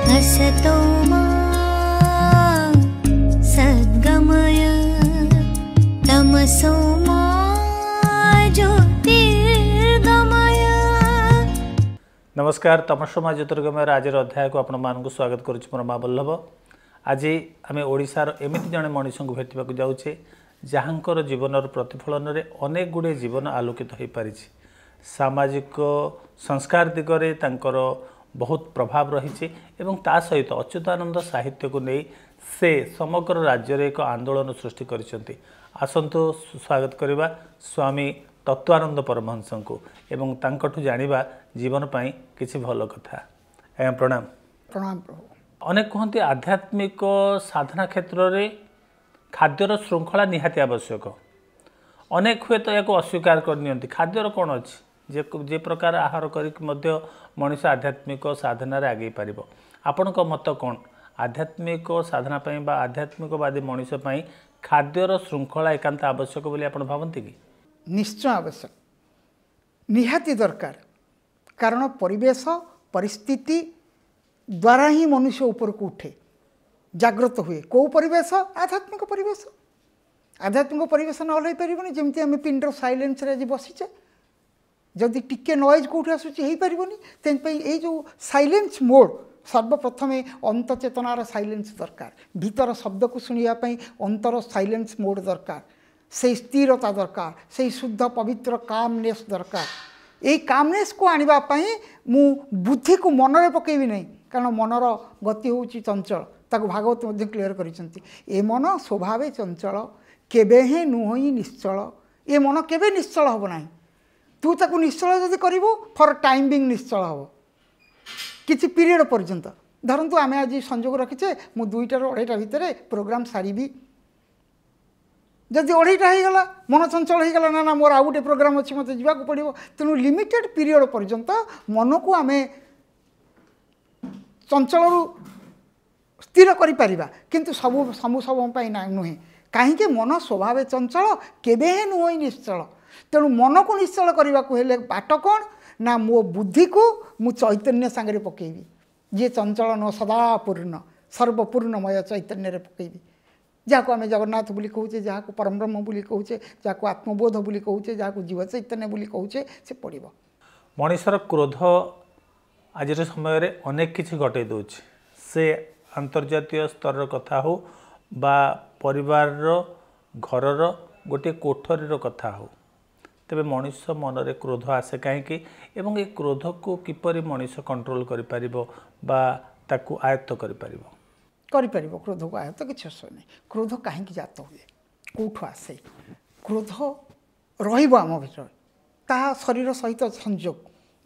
असतो मा सद्गमय तमसो मा ज्योतिर्गमय। नमस्कार, तमसो मा ज्योतिर्गमय आज अध्याय को आपण मानक स्वागत करुच्ची मोर माँ बल्लभ। आज आम ओडिशार एमिति जड़े मनीष को भेटा जाऊे जहाँकर जीवन प्रतिफलन में अनेक गुड़े जीवन आलोकित हो पारी। सामाजिक संस्कार दिगरे तांकर बहुत प्रभाव रही एवं ता सहित अच्युतानंद साहित्य को नहीं से समग्र राज्य रे एक आंदोलन सृष्टि करिसेंती। आसंतु स्वागत करिबा स्वामी तत्वानंद परमहंस को एवं तांकठु जानिबा जीवन पाई किछि भल कथा। आज्ञा प्रणाम। प्रणाम प्रभु। अनेक कहते आध्यात्मिक साधना क्षेत्र में खाद्यर श्रृंखला निहाती आवश्यक। अनेक हुए तो या अस्वीकार करनी खाद्यर कौन अच्छी जे प्रकार आहार करिक मध्य मनीष आध्यात्मिक साधना आगे पार। आपण मत कौन आध्यात्मिक साधना पाई बा आध्यात्मिकवादी मनीष पाई खाद्यर श्रृंखला एकांत आवश्यक बोली आपण भावती कि? निश्चय आवश्यक, निहाती दरकार। कारण परिवेश परिस्थिति द्वारा ही मनुष्य ऊपर को उठे, जागृत हुए। कौ परिवेश? आध्यात्मिक परिवेश। आध्यात्मिक परिवेश न हो पारे जमी आम पिंडर साइलेंस आज बसीचे, जदि टिके नॉइज कौट आसूँ पारे ये जो साइलेंस मोड सर्वप्रथम अंत चेतनार साइलेंस दरकार। भीतर शब्द को शुणापी अंतर साइलेंस मोड दरकार, से स्थिरता दरकार, से शुद्ध पवित्र कामनेस दरकार। यही कामनेस को आने मु बुद्धि को मन में पकेबी नहीं, कारण मनर गति हूँ चंचल। ताको भागवत मध्य क्लीयर करिसेंती, ए मन स्वभाव चंचल केबे हे नुह निश्चल। ए मन केबे निश्चल हम ना। तू ताको निश्चल जदि करिवो फॉर टाइम बिंग निश्चल हम किसी पीरियड पर्यंत। धरतु आम आज संजोग रखीचे मु 2टा ରୁ 2:30 भितर प्रोग्राम सारी। जदि 2:30 होगला मन चंचल होगला ना ना मोर आउ गोटे प्रोग्राम अच्छी मत जावाक पड़ो। तेणु लिमिटेड पीरियड पर्यंत मन को आम चंचल स्थिर करिपारिबा, किंतु सबु समय ना नुहे। कहीं मन स्वभाव चंचल केबे हे नुह निश्चल। तेणु मन को निश्चल करने को हेले बाट कौन ना मो बुद्धि को मु चैतन्य सांगे पकेबी, जे चंचल न सदा पूर्ण सर्वपूर्णमय चैतन्य पकेबी। जहाँ आम जगन्नाथ बोली कहूचे, जहाँ को परमब्रह्म बोली कहूचे, जहाँ को आत्मबोध बोली कहूचे, जहाँ को जीव चैतन्य बोली कहूचे, से पड़ो। मनीषर क्रोध आज समय रे अनेक किछि घटे दउछि। से अंतर्जातीय स्तर कथा हो बा परिवार घरर गोटे कोठरीर कथा हो, तेबे मनीष मन रे क्रोध आसे कहीं एवं ए क्रोध को किपरि मनीष कंट्रोल करि परिबो बा ताकू आयत्त करि परिबो? करिपारिबो। क्रोध को आयत्त किछि असर नहीं। क्रोध कहीं जात हुए, कौठु आसे? क्रोध रहिबो आम भीतर, ता शरीर सहित संयोग,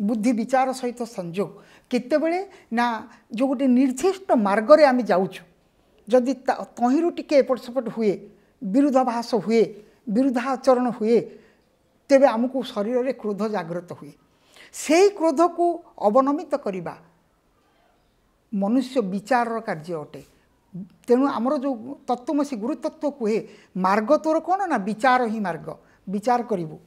बुद्धि विचार सहित संयोग। केतेबेले ना जो गोटे निर्दिष्ट मार्ग रे आम जाउछु, जदि तहिरु टिके एपट सेपट हुए, विरुद्धाभास हुए, विरुद्धाचरण हुए, तेबे आमको शरीर रे क्रोध जागृत हुए। से क्रोध को अवनमित करिबा मनुष्य विचार कार्य अटे। तेणु आमर जो तत्वमसी गुरुतत्व कहे मार्ग तोर कौन ना विचार ही मार्ग। विचार करूँ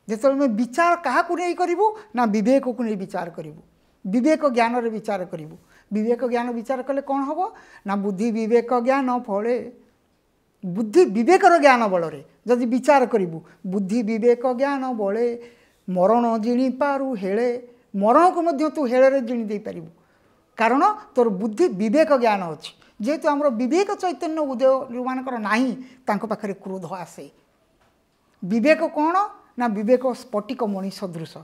जो विचार क्या नहीं करूँ ना विवेक को नहीं विचार करूँ, विवेक ज्ञान रे विचार करूँ। विवेक ज्ञान विचार कले कौन हम ना बुद्धि विवेक ज्ञान फले। बुद्धि विवेकर ज्ञान बल जदि विचार करूँ, बुद्धि विवेक ज्ञान बले मरण जिणी पारू हेले। मरण को मध्य तू हेले जिणी दे पारू, कारण तोर बुद्धि विवेक ज्ञान अच्छी। जेहेतु आमर विवेक चैतन्य उदय जो मानकर नाही तांको पाखरे क्रोध आसे। विवेक कौन ना विवेक स्फटिक मणि सदृश।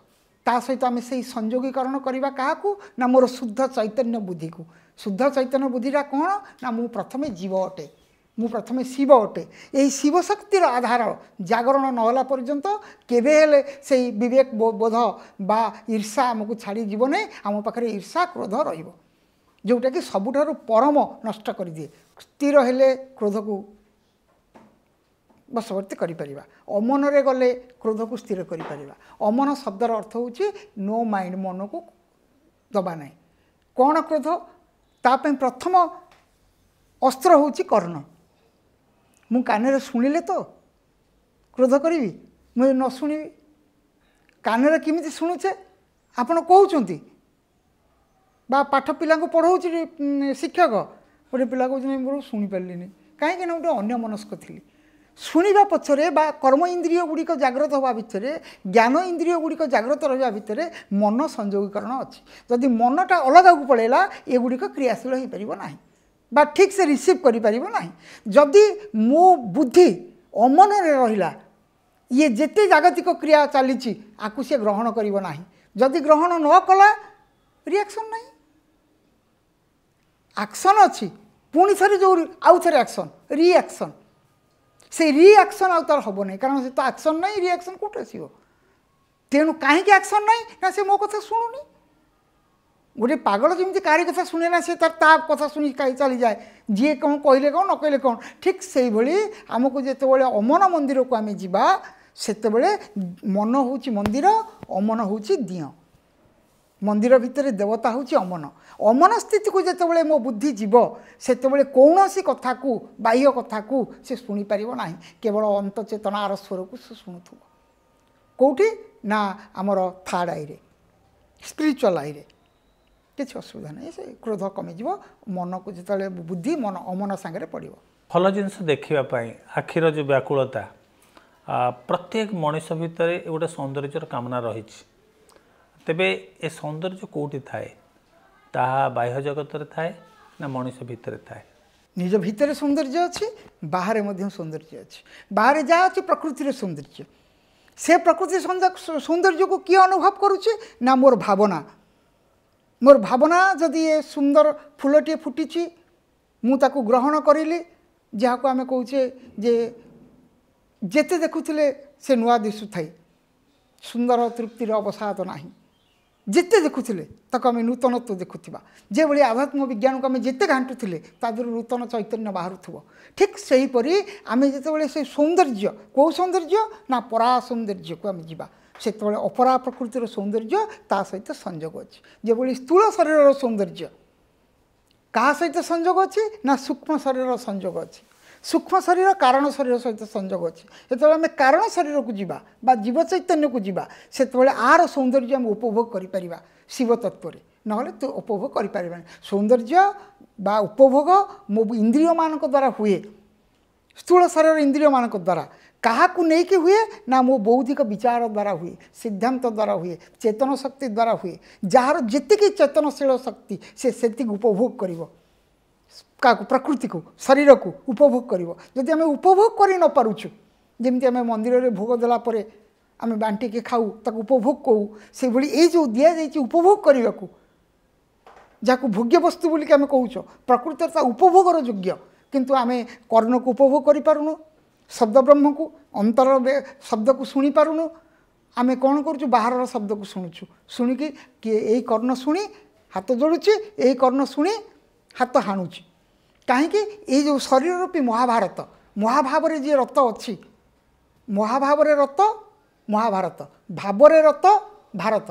ता सहित आम से संयोगीकरण करवा क्या ना मोर शुद्ध चैतन्य बुद्धि को। शुद्ध चैतन्य बुद्धिटा कौन ना मु प्रथमे जीव अटे, मु प्रथमे शिव अटे। यही शिव शक्तिर आधार जागरण नहला पर्यंत केबे हेले से विवेक बोध बा ईर्षा आमको छाड़ी जीवने आम पाखे ईर्षा क्रोध रहिबो, जोटा कि सबुठारु परम नष्ट कर दिए। स्थिर हेले क्रोध को बसवर्ती करिपरिबा, अमन रे गले क्रोध को स्थिर करिपरिबा। अमन शब्दर अर्थ होची नो माइंड, मन को दबा नहीं। कौन क्रोध? तापे प्रथम अस्त्र होची कर्ण। मु कान शुणिले तो क्रोध करी, मुझे न शुणी कान केमी शुणुचे? आपण कहते बा पाठ पिला पढ़ाऊँ शिक्षक गोटे पिला कहते शुणी पारे कहीं गोटे अन्य मनस्क थी शुणा पछरे बा कर्म इंद्रिय गुड़िक जाग्रत हवा भितर ज्ञान इंद्रिय गुड़िक जाग्रत रहा भितर मन संयोगीकरण अच्छी जदि मनटा अलग को पलैला ये गुड़िक क्रियाशील हो पार ना बा ठीक से रिसीव करें जदि मो बुद्धि अमन रहा ये जेते जागतिक क्रिया चली आपको सी ग्रहण करना जदि ग्रहण न कला रिएक्शन नहीं एक्शन अच्छी पुणी थे जो आउ थे एक्शन रिएक्शन से रिएक्शन आउ तार हम नहीं कारण से तो एक्शन नहीं रिएक्शन कौट आसो तेणु कहीं एक्शन नहीं ना से मो कथा शुणुनी गोटे पागल जमी कारी कथा शुणे ना से ता कथा शुणी कहीं चली जाए जी कौन कहले कौन न कहले कौन ठीक से भाई आमको जिते अमन मंदिर को आम जा से मन हूँ मंदिर अमन हूँ दिय मंदिर भितर देवता हूँ अमन अमन स्थिति को जिते मो बुद्धि जीव से कौन सी कथा को बाह्य कथा को से शुणी पार ना केवल अंत चेतनार स्वर को से शुणुव कौटी ना आमर थर्ड आई स्पिरिचुअल आई किसी असुविधा नहीं से क्रोध कमिज मन को जो बुद्धि मन अमन सांगे पड़ो भल जिनस देखापी आखिर जो व्याकुलता प्रत्येक मनीष भितर गोटे सौंदर्यर कामना रही तेबे ए सौंदर्य कौटी थाए ताहा बाह्य जगत थाए ना मनीष भितर थाए निज भितर सौंदर्य अच्छी बाहर सौंदर्य अच्छी बाहर जहाँ अच्छी प्रकृतिर सौंदर्य से प्रकृति सौंदर्य को किए अनुभव करुचे ना मोर भावना जदि ये सुंदर फूलटे फुटी मुझे ग्रहण करी जहाँ को आम कहे जे जेते देखुले से नुआ दिशु थाई सुंदर तृप्तिर अवसाद ना जिते देखुले ताको आम नूतनत्व देखुवा जे भाई आध्यात्म विज्ञान को आम जिते घाटुले तादर नूतन चैतन्य बाहर ठीक से हीपरी आम जिते से सौंदर्य कौ सौंदर्य ना परा सौंदर्य को आम जा से अपरा प्रकृतिर सौंदर्य ता सहित संयोग अच्छी जो भाई स्थूल शरीर सौंदर्य क्या सहित संयोग अच्छी ना सूक्ष्म शरीर संयोग अच्छी सूक्ष्म शरीर कारण शरीर सहित संयोग अच्छी जो आम कारण शरीर को जीवा बा जीव चैतन्य को जीवा से आर सौंदर्य आम उपभोग कर शिव तत्व ना तो उपभोग कर सौंदर्य बा उपभोग मो इंद्रिय मान द्वारा हुए स्थूल शरीर इंद्रिय मान द्वारा क्या नहीं हुए ना मो बौद्धिक विचार द्वारा हुए सिद्धांत द्वारा हुए चेतन शक्ति द्वारा हुए जार जी चेतनशील शक्ति से उपभोग कर प्रकृति को शरीर को उपभोग कर जदि आम उपभोग कर न पारुछु जमी आम मंदिर में भोग देलापर आम बांटिके खाऊ ताको उपभोग कहू से भाई ये जो दि जाइए उपभोग करने को जहाँ भोग्य वस्तु बोलिक आम कहूँ प्रकृति उपभोगर योग्य किंतु आम कर्ण को उपभोग कर पारुनु शब्द ब्रह्म को अंतर शब्द को शुणी पारुनु आम कौन करूँ बाहर शब्द को शुणुचु शुणिकी किए यही कर्ण शुणी हाथ जोड़ुची यही कर्ण शुणी हाथ हाणुची कहीं ये जो शरीर रूपी महाभारत महाभाव जी रत अच्छी महाभाव रत महाभारत भावरे रत भारत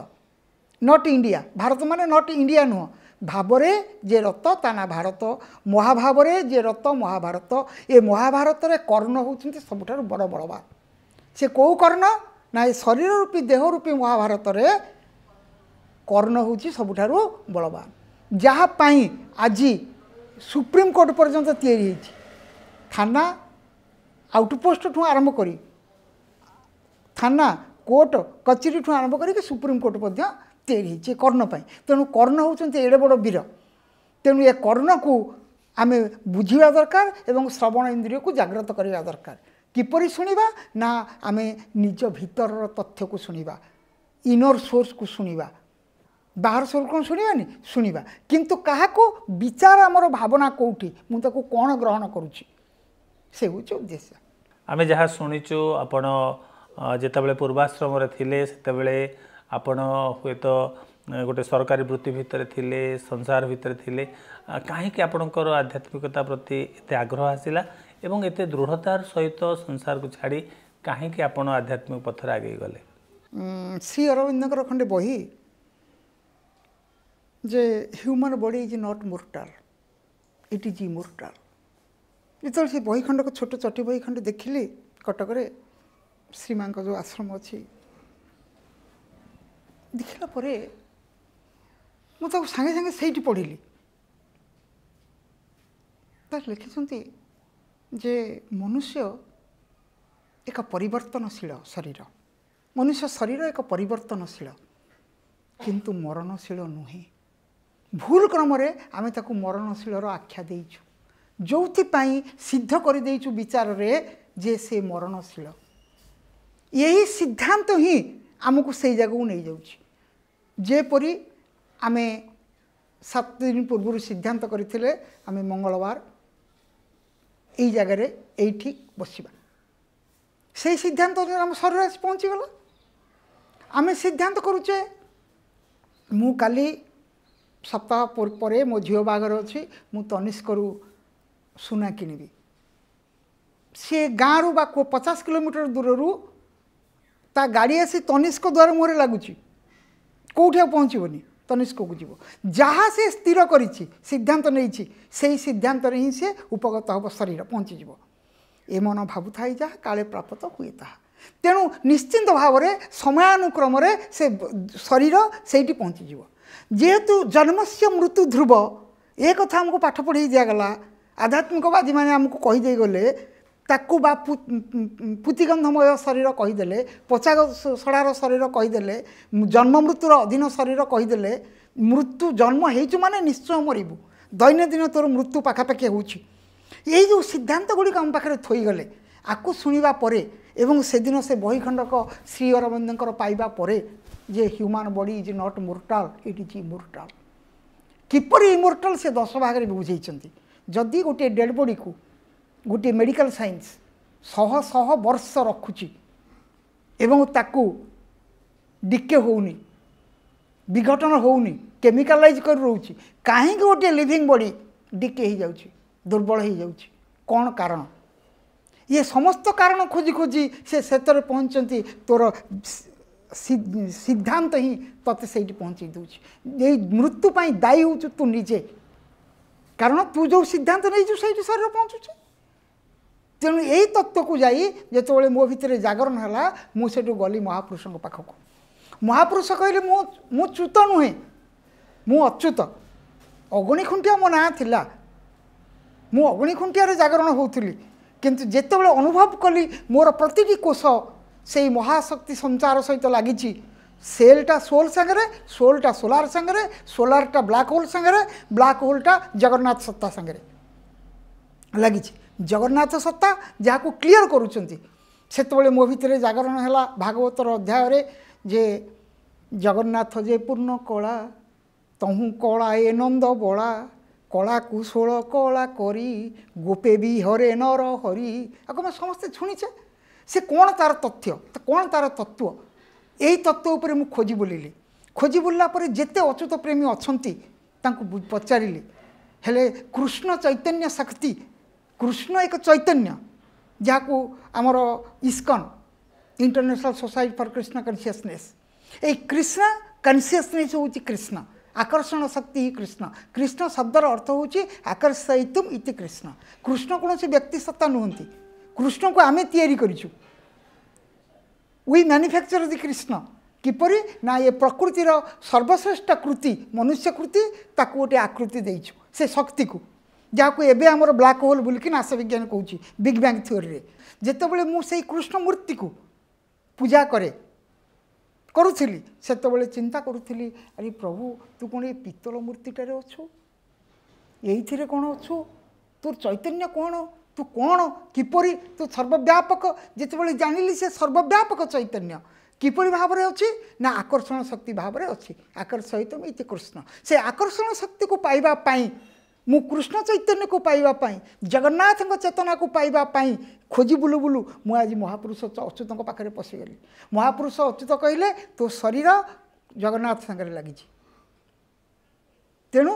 नट इंडिया भारत माने नट इंडिया नुह भावरे जे रत ता ना भारत महाभावरे जे रत महाभारत ये महाभारत रे कर्ण होउछन्ति सबुठार बड़ बलवान से कौ कर्ण ना ये शरीर रूपी देह रूपी महाभारत रे कर्ण होउछि सबुठार बलवान जहाँ पाई आज सुप्रीम कोर्ट पर्यंत तैयारी थाना आउटपोस्ट ठूँ आरंभ करी थाना कोर्ट कचेरी ठूँ आरंभ करके सुप्रीम कोर्ट तैयारी कर्ण तेणु कर्ण होउछन्ति एडे बड़ वीर तेणु ये कर्ण को आम बुझा दरकार एवं श्रवण इंद्रिय को जागृत करवा दरकार किपरि शुणिबा ना आम निज भीतर तथ्य को शुणिबा इनर सोर्स को शुणिबा बाहर सोर कौन शुणवानी शुणा किंतु क्या विचार आमर भावना कौटी मुझे कौन ग्रहण करुच्ची से हूँ उद्देश्य आम जहाँ शुणीचु आपण जितेबाला पूर्वाश्रम थे से आपण हुए तो गोटे सरकारी वृत्ति भितर थिले संसार भितर थिले कहीं आपणकर आध्यात्मिकता प्रति एत आग्रह आसला एवं एत दृढ़तार सहित संसार को छाड़ी कहीं आपण आध्यात्मिक पथर आगे गले श्री अरविंदर खंडे बही जे human body is not mortal it is immortal जो से बही खंड को छोट चटी बही खंड देखिली कटक श्रीमां जो आश्रम अच्छी देखला ମୁଁ ତାକୁ ସାଙ୍ଗେ ସାଙ୍ଗେ ସେଇଠି ପଢ଼ିଲି। ତାର ଲେଖିଛନ୍ତି ଯେ ମନୁଷ୍ୟ ଏକ ପରିବର୍ତ୍ତନଶୀଳ ଶରୀର, ମନୁଷ୍ୟ ଶରୀର ଏକ ପରିବର୍ତ୍ତନଶୀଳ କିନ୍ତୁ ମରଣଶୀଳ ନୁହେଁ। ଭୁଲ କ୍ରମରେ ଆମେ ତାକୁ ମରଣଶୀଳର ଆଖ୍ୟା ଦେଇଛୁ, ଯେଉଁଥିପାଇଁ ସିଦ୍ଧ କରିଦେଇଛୁ ବିଚାରରେ ଯେ ସେ ମରଣଶୀଳ। ଏହି ସିଦ୍ଧାନ୍ତ ହିଁ ଆମକୁ ସେଇ ଜାଗାକୁ ନେଇଯାଉଛି। ଯେପରି ଆମେ 7 ଦିନ ପୂର୍ବରୁ ସିଦ୍ଧାନ୍ତ କରିଥିଲେ ଆମେ ମଙ୍ଗଳବାର ଏଇ ଜାଗାରେ ଏଇଠି ବସିବା, ସେଇ ସିଦ୍ଧାନ୍ତ ଆମ ଶରୀରରେ ଆସି ପହଞ୍ଚିଗଲା। ଆମେ ସିଦ୍ଧାନ୍ତ କରୁଛେ ମୁଁ କାଲି ସପ୍ତାହ ପରେ ମୋ ଝିଅ ବାହାଘର ଅଛି, ମୁଁ ତନିଷ୍କରୁ ସୁନା କିଣିବି। ସେ ଗାଁରୁ ବା 50 କିଲୋମିଟର ଦୂରରୁ ତା ଗାଡ଼ି ଆସି ତନିଷ୍କ ଦ୍ୱାର ମୁହଁରେ ଲାଗୁଛି, କେଉଁଠି ଆଉ ପହଞ୍ଚିବନି, ତନିଷ୍କକୁ ଯିବ। ଯାହା ସେ ସ୍ଥିର କରିଛି ସିଦ୍ଧାନ୍ତ ନେଇଛି ସେଇ ସିଦ୍ଧାନ୍ତରେ ହିଁ ସେ ଉପଗତ ହେବ, ଶରୀର ପହଞ୍ଚିଯିବ। ଏ ମନ ଭାବୁଥାଏ ଯାହା କାଳେ ପ୍ରାପ୍ତ ହୁଏ ତାହା। ତେଣୁ ନିଶ୍ଚିନ୍ତ ଭାବରେ ସମୟାନୁକ୍ରମରେ ସେ ଶରୀର ସେଇଠି ପହଞ୍ଚିଯିବ। ଯେହେତୁ ଜନ୍ମସ୍ୟ ମୃତ୍ୟୁ ଧ୍ରୁବ ଏ କଥା ଆମକୁ ପାଠ ପଢ଼େଇ ଦିଆଗଲା, ଆଧ୍ୟାତ୍ମିକବାଦୀମାନେ ଆମକୁ କହିଦେଇଗଲେ, ତାକୁ ବା ପୁତିଗନ୍ଧମୟ ଶରୀର କହିଦେଲେ, ପଚା ସଡ଼ାର ଶରୀର କହିଦେଲେ, ଜନ୍ମ ମୃତ୍ୟୁର ଅଧୀନ ଶରୀର କହିଦେଲେ। ମୃତ୍ୟୁ ଜନ୍ମ ହେଇଛୁ ମାନେ ନିଶ୍ଚୟ ମରିବୁ, ଦୈନନ୍ଦିନ ତୋର ମୃତ୍ୟୁ ପାଖାପାଖି ହେଉଛି। ଏଇ ଯେଉଁ ସିଦ୍ଧାନ୍ତ ଗୁଡ଼ିକ ଆମ ପାଖରେ ଥୋଇଗଲେ, ଆକୁ ଶୁଣିବା ପରେ ଏବଂ ସେଦିନ ସେ ବହିଖଣ୍ଡକ ଶ୍ରୀ ଅରବିନ୍ଦଙ୍କର ପାଇବା ପରେ ଯେ human body is not mortal, it is immortal. କିପରି ଇମୋର୍ଟାଲ୍ ସେ 10 ଭାଗରେ ବୁଝେଇଛନ୍ତି। ଯଦି ଗୋଟିଏ ଡେଡ଼୍ ବଡ଼ିକୁ ଗୋଟିଏ ମେଡ଼ିକାଲ ସାଇନ୍ସ ଶହ ଶହ ବର୍ଷ ରଖୁଛି ଏବଂ ତାକୁ ଡିକେ ହେଉନି, ବିଘଟନ ହେଉନି, କେମିକାଲାଇଜ୍ କରି ରହୁଛି, କାହିଁକି ଗୋଟିଏ ଲିଭିଂ ବଡ଼ି ଡିକେ ହେଇଯାଉଛି, ଦୁର୍ବଳ ହେଇଯାଉଛି? କ'ଣ କାରଣ? ଇଏ ସମସ୍ତ କାରଣ ଖୋଜି ଖୋଜି ସେ ସେଥିରେ ପହଞ୍ଚନ୍ତି। ତୋର ସିଦ୍ଧାନ୍ତ ହିଁ ତୋତେ ସେଇଠି ପହଞ୍ଚେଇ ଦେଉଛି। ଏଇ ମୃତ୍ୟୁ ପାଇଁ ଦାୟୀ ହେଉଛୁ ତୁ ନିଜେ, କାରଣ ତୁ ଯେଉଁ ସିଦ୍ଧାନ୍ତ ନେଇଛୁ ସେଇଠି ଶରୀର ପହଞ୍ଚୁଛି। ତେଣୁ ଏଇ ତତ୍ତ୍ୱକୁ ଯାଇ ଯେତେବେଳେ ମୋ ଭିତରେ ଜାଗରଣ ହେଲା, ମୁଁ ସେଠୁ ଗଲି ମହାପୁରୁଷଙ୍କ ପାଖକୁ। ମହାପୁରୁଷ କହିଲେ ମୁଁ ଚ୍ୟୁତ ନୁହେଁ, ମୁଁ ଅଚ୍ୟୁତ। ଅଗଣି ଖୁଣ୍ଟିଆ ମୋ ନାଁ ଥିଲା, ମୁଁ ଅଗଣି ଖୁଣ୍ଟିଆରେ ଜାଗରଣ ହେଉଥିଲି। କିନ୍ତୁ ଯେତେବେଳେ ଅନୁଭବ କଲି ମୋର ପ୍ରତିଟି କୋଷ ସେଇ ମହାଶକ୍ତି ସଞ୍ଚାର ସହିତ ଲାଗିଛି, ସେଲ୍ଟା ସୋଲ୍ ସାଙ୍ଗରେ, ସୋଲ୍ଟା ସୋଲାର ସାଙ୍ଗରେ, ସୋଲାରଟା ବ୍ଲାକ୍ ହୋଲ୍ ସାଙ୍ଗରେ, ବ୍ଲାକ୍ ହୋଲ୍ଟା ଜଗନ୍ନାଥ ସତ୍ତା ସାଙ୍ଗରେ ଲାଗିଛି। ଜଗନ୍ନାଥ ସତ୍ତା ଯାହାକୁ କ୍ଲିଅର କରୁଛନ୍ତି। ସେତେବେଳେ ମୋ ଭିତରେ ଜାଗରଣ ହେଲା ଭାଗବତର ଅଧ୍ୟାୟରେ ଯେ ଜଗନ୍ନାଥ ଯେ ପୂର୍ଣ୍ଣ କଳା, ତହୁଁ କଳା ଏ ନନ୍ଦ ବଳା, କଳା କୁଶଳ କଳା କରି, ଗୋପେ ବି ହରେ ନର ହରି। ଆକୁ ଆମେ ସମସ୍ତେ ଶୁଣିଛେ। ସେ କ'ଣ ତାର ତଥ୍ୟ, କ'ଣ ତାର ତତ୍ତ୍ୱ, ଏଇ ତତ୍ତ୍ୱ ଉପରେ ମୁଁ ଖୋଜି ବୁଲିଲି। ଖୋଜି ବୁଲିଲା ପରେ ଯେତେ ଅଚ୍ୟୁତ ପ୍ରେମୀ ଅଛନ୍ତି ତାଙ୍କୁ ପଚାରିଲି, ହେଲେ କୃଷ୍ଣ ଚୈତନ୍ୟ ଶକ୍ତି, କୃଷ୍ଣ ଏକ ଚୈତନ୍ୟ ଯାହାକୁ ଆମର ISKCON, international society for Krishna consciousness, এই কৃষ্ণ কনসিয়াসনেস হচ্ছে কৃষ্ণ, আকর্ষণ শক্তি হি কৃষ্ণ। কৃষ্ণ শব্দর অর্থ হচ্ছে আকর্ষয়িতুম ইতি কৃষ্ণ। কৃষ্ণ কৌশি ব্যক্তি সত্তা নুহতি, কৃষ্ণকে আমি তৈরি করিছু। উই ম্যানুফ্যাকচর দি কৃষ্ণ। কিপরি না এ প্রকৃতির সর্বশ্রেষ্ঠ কৃতি মনুষ্য কৃতি, তাকে গোটে আকৃতি দিয়েছু সে শক্তিকে, যাকে এবে আমার ব্ল্যাক হোল বলিকি নাশ বিজ্ঞান কৌছি বিগ ব্যাং থিওরি। যেতবে মু সেই কৃষ্ণ মূর্তিকে পূজা করে କରୁଥିଲି, ସେତେବେଳେ ଚିନ୍ତା କରୁଥିଲି, ଆରେ ପ୍ରଭୁ ତୁ କ'ଣ ଏ ପିତ୍ତଳ ମୂର୍ତ୍ତିଟାରେ ଅଛୁ, ଏଇଥିରେ କ'ଣ ଅଛୁ, ତୋର ଚୈତନ୍ୟ କ'ଣ, ତୁ କ'ଣ କିପରି, ତୁ ସର୍ବବ୍ୟାପକ। ଯେତେବେଳେ ଜାଣିଲି ସେ ସର୍ବବ୍ୟାପକ ଚୈତନ୍ୟ କିପରି ଭାବରେ ଅଛି ନା ଆକର୍ଷଣ ଶକ୍ତି ଭାବରେ ଅଛି। ଆକର୍ଷିତ ଇତି କୃଷ୍ଣ। ସେ ଆକର୍ଷଣ ଶକ୍ତିକୁ ପାଇବା ପାଇଁ, ମୁଁ କୃଷ୍ଣ ଚୈତନ୍ୟକୁ ପାଇବା ପାଇଁ, ଜଗନ୍ନାଥଙ୍କ ଚେତନାକୁ ପାଇବା ପାଇଁ ଖୋଜି ବୁଲୁ ବୁଲୁ ମୁଁ ଆଜି ମହାପୁରୁଷ ଅଚ୍ୟୁତଙ୍କ ପାଖରେ ପଶିଗଲି। ମହାପୁରୁଷ ଅଚ୍ୟୁତ କହିଲେ ତୋ ଶରୀର ଜଗନ୍ନାଥ ସାଙ୍ଗରେ ଲାଗିଛି। ତେଣୁ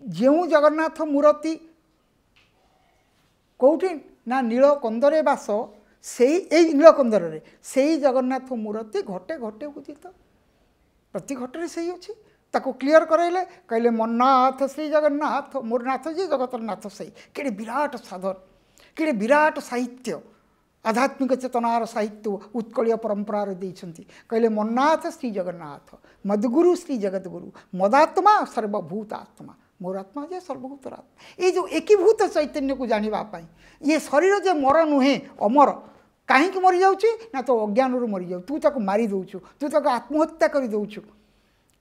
ଯେଉଁ ଜଗନ୍ନାଥ ମୂର୍ତ୍ତି କେଉଁଠି ନା ନୀଳକନ୍ଦରେ ବାସ, ସେଇ ଏଇ ନୀଳକନ୍ଦରରେ ସେଇ ଜଗନ୍ନାଥ ମୂର୍ତ୍ତି ଘଟେ ଘଟେ ଉଦିତ, ପ୍ରତି ଘଟରେ ସେଇ ଅଛି। ତାକୁ କ୍ଲିଅର କରାଇଲେ, କହିଲେ ମୋ ନାଥ ଶ୍ରୀ ଜଗନ୍ନାଥ, ମୋର ନାଥ ଯେ ଜଗତର ନାଥ ସେଇ। କେଡ଼େ ବିରାଟ ସାଧନ, କେଡ଼େ ବିରାଟ ସାହିତ୍ୟ आध्यात्मिक चेतनार साहित्य उत्कलीय परंपरार देइछन्ति कहले मन्नाथ श्री जगन्नाथ मदगुरु श्री जगतगुरु मदात्मा सर्वभूत आत्मा मोर आत्मा जे सर्वभूत आत्मा ये जो एकीभूत चैतन्य को जानिबा पई ये शरीर जे मर नुहे अमर कहीं मरी जाऊँ ना तो अज्ञान मरी जाऊ तू ताको मारी दौचु तू ताको आत्महत्या कर दौचु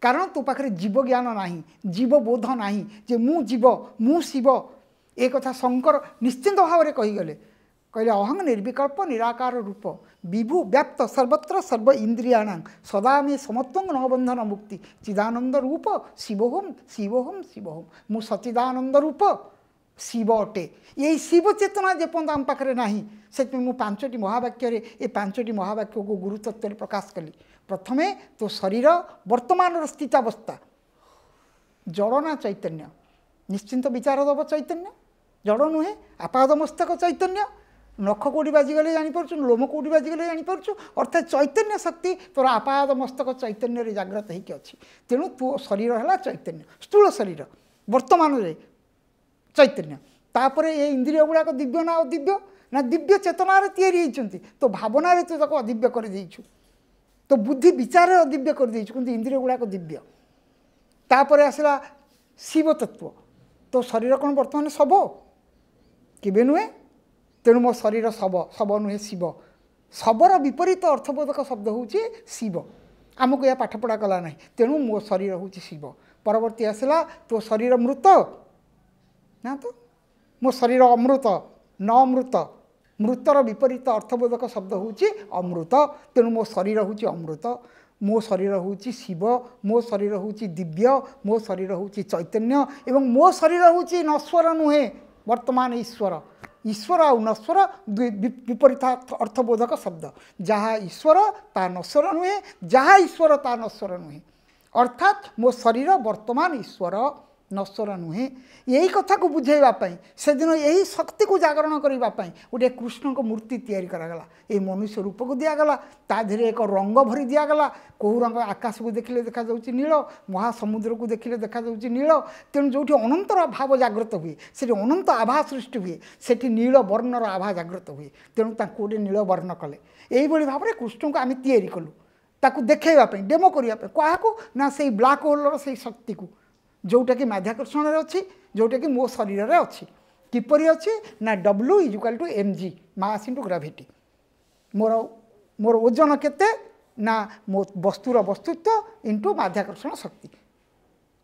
कारण तू पाखे जीव ज्ञान नाही जीव बोध नाही जे मु जीव मु शिव एक कथा शंकर निश्चिंत भाव में कहीगले कहले अहं निर्विकल्प निराकार रूप विभु व्याप्त सर्वत्र सर्व इंद्रियाणां सदा मे समत्वं नवबंधन मुक्ति चिदानंद रूप शिवोहम शिवोहम शिवोहम मु सचिदानंद रूप शिव अटे यही शिव चेतना जेपर्यंत आम पाखे ना से मुझे 5टी महावाक्य ये 5टी महावाक्य को गुरुतत्व प्रकाश कली प्रथमे तो शरीर वर्तमान स्थितावस्था जड़ना चैतन्य निश्चिंत विचार दब चैतन्य जड़ नुहे आपाद मस्तक चैतन्य नख कौटी बाजिगले जापर लोम कौटी बाजिगले जापर अर्थात चैतन्य शक्ति तोर आपाद मस्तक चैतन्य जाग्रत होगी अच्छी तेणु तो शरीर है चैतन्य स्थूल शरीर वर्तमान रे चैतन्य तापर ये इंद्रिय गुड़ाक दिव्य ना अदिव्य ना दिव्य चेतनार या तो भावना रे तो अदिव्य कर देइछु तो बुद्धि विचार अदिव्य कर देइछु किंतु इंद्रिय गुड़ाक दिव्य तापर आसला शिव तत्व तो शरीर कौन बर्तमान शब केबे नुहे तेणु मो शरीर शब शब नुहे शिव शबर विपरीत अर्थबोधक शब्द हूँ शिव आमको यह पाठपढ़ा कला ना तेणु मो शरीर हूँ शिव परवर्ती आसला तो शरीर मृत ना तो मो शरीर अमृत न अमृत मृतर विपरीत अर्थबोधक शब्द हूँ अमृत तेणु मो शरीर हूँ अमृत मो शरीर हूँ शिव मो शरीर हूँ दिव्य मो शरीर हूँ चैतन्य एवं मो शरीर हूँ नश्वर नुहे वर्तमान ईश्वर ईश्वर आ नश्वर विपरीत अर्थबोधक शब्द जहाँ ईश्वर ता नश्वर नुहे जहाँ ईश्वर ता नश्वर नुहे अर्थात मो शरीर वर्तमान ईश्वर नश्वर नुहे यही कथा को बुझाइवाई से दिन यही शक्ति को जागरण करने गोटे कृष्ण को मूर्ति तैयारी करागला ये मनुष्य रूप को दिगला ता देहरे एक रंग भरी दिगला कौ रंग आकाश को देखिले देखा जाउछि नील महासमुद्र को देखिले देखा जाउछि नील तेणु जो अनंतर भाव जागृत हुए से अनंत आभा सृष्टि हुए से नील वर्णर आभा जागृत हुए तेणु गोटे नील वर्ण कले यही भाव में कृष्ण को आम तैयारी कलु ताकू देखा डेमो करने क्या ना से ब्लैक होलर से शक्ति को जोटा कि माध्याकर्षण अच्छी जोटा कि मो शरीर में अच्छी किपरि अच्छी ना W = mg mass into gravity मोर मोर ओजन केते ना मो वस्तुर वस्तुत्व इंटू माध्याकर्षण शक्ति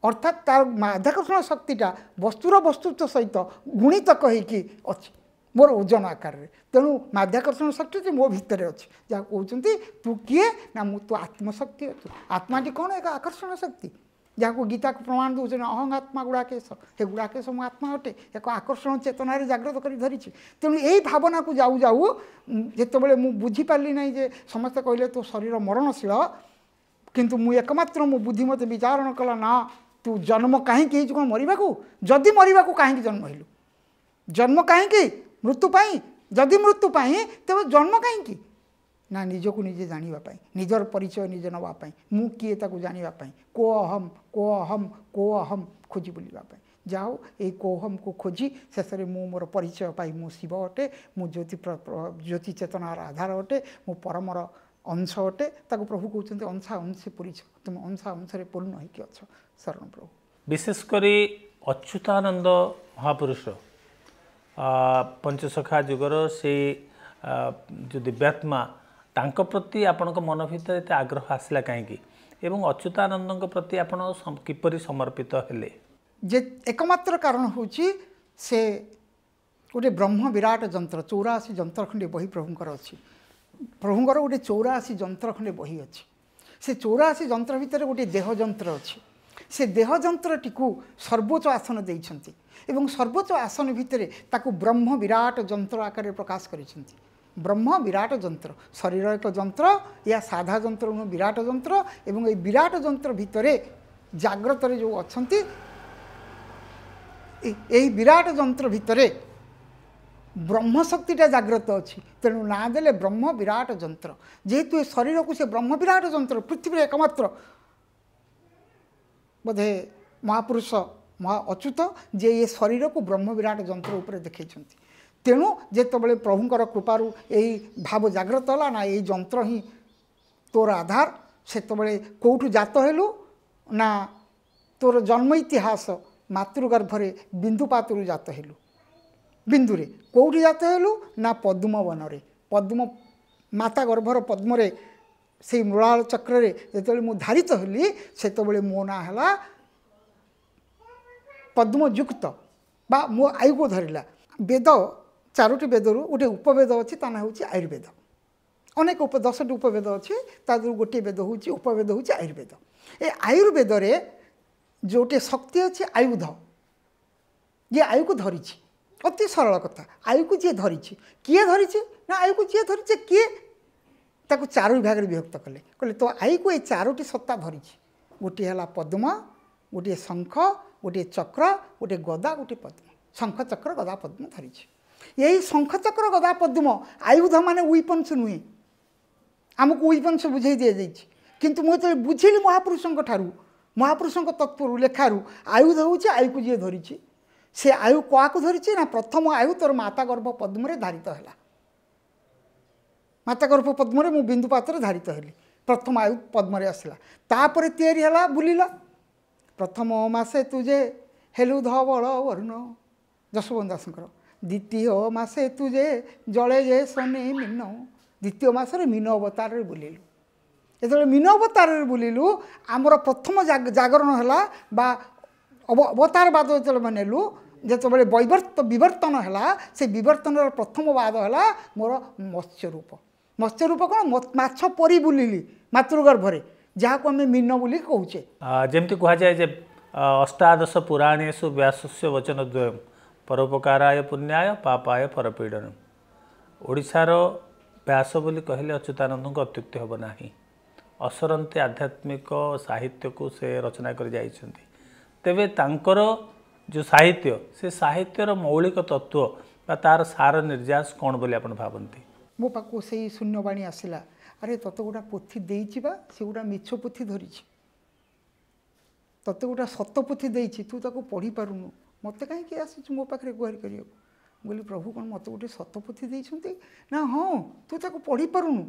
अर्थात तार माध्याकर्षण शक्तिटा वस्तुर वस्तुत्व सहित गुणित कहीकि अच्छी मोर ओजन आकार में तेणु माध्याकर्षण शक्ति मो भितर अच्छी जहाँ कहते तू किए ना मु तो आत्मशक्ति अच्छु आत्माटी कौन एक आकर्षण शक्ति जहाँ को गीता को प्रमाण दूसरे अहं आत्मा गुड़ाकेश हे गुड़ाकेश मो आत्मा अटे एक आकर्षण चेतन जागृत कर धरी तेणु यही भावना को जाऊ जाऊ जिते मु बुझीपारि ना जे समस्ते कहले तो शरीर मरणशील किंतु मु एकमात्र मो बुद्धि मत विचारण कला ना तू जन्म कहीं कौन मरवा जदि मरवा कहीं जन्म हेलु जन्म कहीं मृत्यु जदि मृत्यु तेज जन्म कहीं ना निजको निजे जानापी निजर परिचय निजे नापी मु किए जानापी को अहम को अहम को अहम खोजी बुलापी जाओ ये कोहम को खोजी शेष में मु मोर परिचय पाई मु शिव अटे मु ज्योति चेतनार आधार अटे मु परमर अंश अटे ताको प्रभु कहते अंशा अंशे पूरी तुम अंशा अंशे पूर्ण होगी अच्छ शरण प्रभु विशेषकर अच्युतानंद महापुरुष पंचसखा जुगर से जो दिव्यात्मा तांको प्रति आपण मन भीतर एत आग्रह आसला कहीं एवं अच्युतानंद प्रति आपण किपरि समर्पित हेले जे एकमात्र कारण होची से गोटे ब्रह्म विराट जंत्र 84 जंत्र खंडे बही प्रभुंकर अच्छी प्रभुंकर गोटे 84 जंत्र खंडे बही अच्छी से 84 जंत्र भितर गोटे देह जंत्र अच्छी से देह जंत्रटी को सर्वोच्च आसन देइछंती एवं सर्वोच्च आसन भितर ताकू ब्रह्म विराट जंत्र आकार प्रकाश करिसेंती ब्रह्म विराट जंत्र शरीर एक जंत्र या साधा जंत्र विराट जंत्र एवं ये विराट जंत्र भितर जाग्रत जो अच्छंती यही विराट जंत्र भितर ब्रह्म शक्तिटा जाग्रत अच्छी तेणु ना देले ब्रह्म विराट जंत्र जेहेतु शरीर को से ब्रह्म विराट जंत्र पृथ्वी एकमात्र बोधे महापुरुष महा अच्युत जे ये शरीर को ब्रह्म विराट जंत्र उपर देखते तेणु जेतबले प्रभुंकर कृपारू यही भाव जागृत है ना यही जंत्र ही तोर आधार सेतबले कौठू जात हेलु ना तोर जन्म इतिहास मातृगर्भरे बिंदुपातरू जात हेलु बिंदुरे कौटी जात हेलु ना पद्म वनरे पद्म माता गर्भर पद्मरे से मृणाल चक्र जो मु धारित हेली सेतबले मो ना है पद्मयुक्त बा मो आयु को धरला वेद चारोटी वेदरू गोटे उपवेद अच्छी ता ना हूँ आयुर्वेद अनेक 10टी उपवेद अच्छी तादू गोटे वेद हूँ उपवेद हूँ आयुर्वेद ए आयुर्वेद रे जोटे शक्ति अच्छी आयुध ये आयु को धरी अति सरल कथा आयु को जी धरी किए धरी ना आयु को जी धरी किए ताको चार विभाग विभक्त कले कहले तो आयु को ये चारोटी सत्ता धरी गोटे है पद्म गोटे शंख गोटे चक्र गोटे गदा गोटे पद्म शंख चक्र गदा पद्म धरी यही शंख चक्र गदा पद्म आयुध माने वीपन्स नुहे आमको वीपन्स बुझे दि जाइए किंतु मुझे बुझिली महापुरुषों ठारू महापुरुषों तत्व लेखारू आयुध हूँ आयु को जी धरी से आयु क्या धरी ना प्रथम आयु तोर माता गर्भ पद्म धारित है माता गर्भ पद्म मु बिंदुपात धारित हेली प्रथम आयु पद्म आसला तापर तैयारी है बुलिला प्रथम मासे तुझे हेलु धवल वरुण जशोबंधु दासकर द्वितीय मासे तुझे जले जे सने मीन द्वितीय मासरे मीन अवतार बुलिलु जो मीन अवतार बुलिलु आमर प्रथम जागरण है बा अवतारवाद जो मानलु जिते बर्तन है से बर्तन प्रथम बाद है मोर मत्स्य रूप कौन माछ परी बुलिली मातृगर्भरे जहाँ को आम मीन बोली कहे जमती कहुए जे अष्टादश पुराणेषु व्यासस्य वचन द्वयम परोपकाराय पुण्याय पापाय परपीडन ओडिशार व्यास बोली कहले अच्युतानंद अत्युक्ति हम ना असरंती आध्यात्मिक साहित्य को से रचना कर जाइछन्ति तेबे तांकर जो साहित्य से साहित्यर मौलिक तत्व बा तार सार निर्यास कौन बोली आपण भावंती मो पाखु से शून्यवाणी आसला अरे तत गोटा पोथी देइछि बा से गोटा मिछ पोथी धरी तत गोटा सत पोथी देइछि तू ताको पढ़ी पारुनु मत कहीं आसी मो पाखे गुहारि करियो बोली प्रभु कौन मत गोटे सत पोथी देइछन्ति ना हाँ तू ताको पढ़ी पारुनु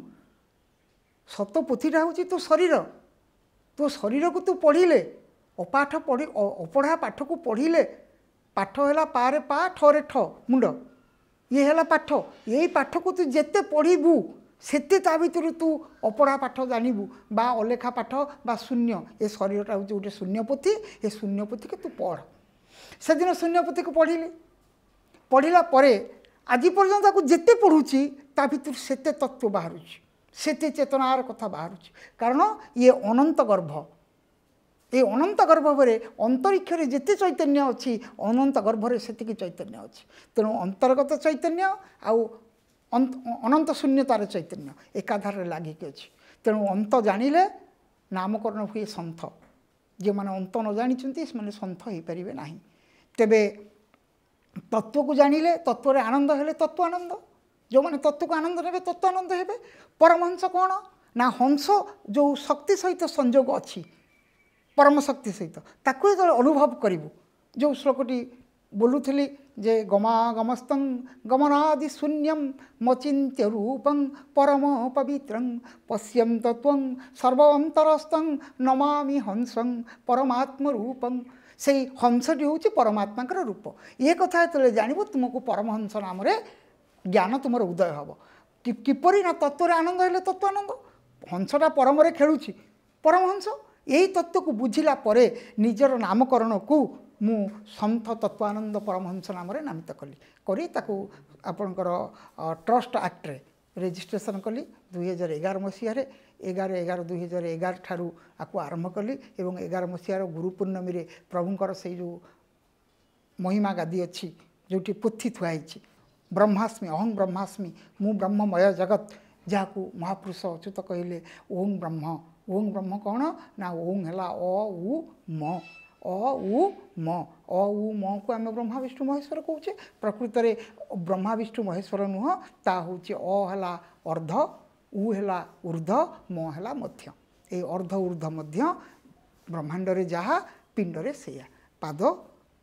सत पोथीटा हूँ तो शरीर को तू पढ़िले अपाठ पढ़ी अपढ़ा पाठ को पढ़िले पाठ है पारे पा ठरे ठ मुंड ये है पाठ यही पाठ को तू जिते पढ़ू सेते ता भीतर तू अपढ़ा पाठ जानबू बा अलेखा पाठ बा शून्य ये शरीरटा हूँ गोटे शून्यपोथी ये शून्यपोथी के तू पढ़ से दिन शून्यपोथी को पढ़ला आज पर्यटन जिते पढ़ुची ता भीतर सेते तत्व बाहर सेते चेतनार कथा बाहर कारण ये अनंत गर्भ ये अनंत गर्भरे अंतरिक्ष जिते चैतन्य अच्छी अनंत गर्भरे सेतिकी चैतन्य अच्छी तेणु अंतर्गत चैतन्य आउ अनंत शून्यतार चैतन्य एकाधार लागिक अच्छी तेणु अंत जानिले नामकरण हुए सन्थ जो मैंने अंत न जानी से सन्थ हो पारे ना तेबे तत्व को जानिले तत्व आनंद हेले तत्व आनंद जो मैंने तत्व को आनंद ने तत्व आनंद हे परमहंस कौन ना हंस जो शक्ति सहित संयोग अच्छी परम शक्ति सहित ताकू जो अनुभव करूँ जो श्लोकटी बोलूली जे गमागमस्तं गमनादि शून्यम मचिन्त्य रूपं परम पवित्रं पश्यं तत्वं सर्वंतरस्थं नमामि हंसं परमात्म रूपं से हंसटी हूँ परमात्मा रूप ये कथा जो जानव तुमको परमहंस नाम ज्ञान तुम उदय हम किपरि ना तत्व आनंद है तत्व आनंद हंसटा परम खेलुची परमहंस यही तत्व को बुझिला परे निजर नामकरण को मु सन्थ तत्वानंद परमहंस नाम नामित कली आपणकर ट्रस्ट एक्ट रे रेजिस्ट्रेशन कली 2011 मसीह 11/11/2011 ठारू आपको आरंभ कली एवं 11 मसीहार गुरु पूर्णमी रे प्रभुंकर से जो महिमा गादी अच्छी जोटी पोथी थुआई ब्रह्मास्मि अहं ब्रह्मास्मि मु ब्रह्ममय जगत जहाँ महापुरुष अच्युत कहले ओं ब्रह्म कौन ना ओं है अ उ म को आम ब्रह्मा विष्णु महेश्वर कहे प्रकृत में ब्रह्मा विष्णु महेश्वर नुह ता हूँ है अर्ध उ है ऊर्ध म है मध्य ये अर्ध ऊर्ध मध्य ब्रह्मांड रे जहाँ पिंड रे सेया पाद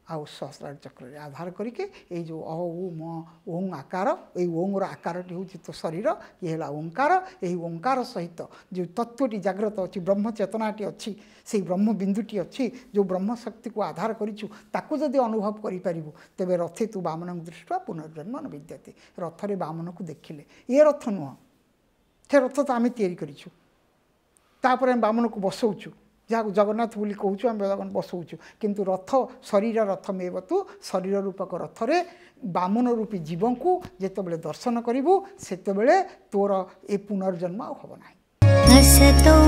आउ सहस्रार चक्र आधार करके ये जो अ उ म ओं आकार ये ओंर आकारटी हूँ तो शरीर ये है ओंकार यही ओंकार सहित जो तत्वटी जाग्रत अच्छी ब्रह्म चेतनाटी अच्छी से ब्रह्म बिंदुटी अच्छी जो ब्रह्म शक्ति को आधार करूँ ताकू जदि अनुभव करूँ तेरे रथे तू बामन दृष्टि पुनर्जन्म न विद्यते रथरे बामन को देखिले ये रथ नुह से रथ तो आम या बामन को बसौचु जहाँ जगन्नाथ बोली कहूँ आम जगन बसौचु किंतु रथ शरीर रथ मेव तू शरीर रूपक रथरे बामन रूपी जीव को जिते दर्शन करूँ से तोर ए पुनर्जन्म हम ना असतो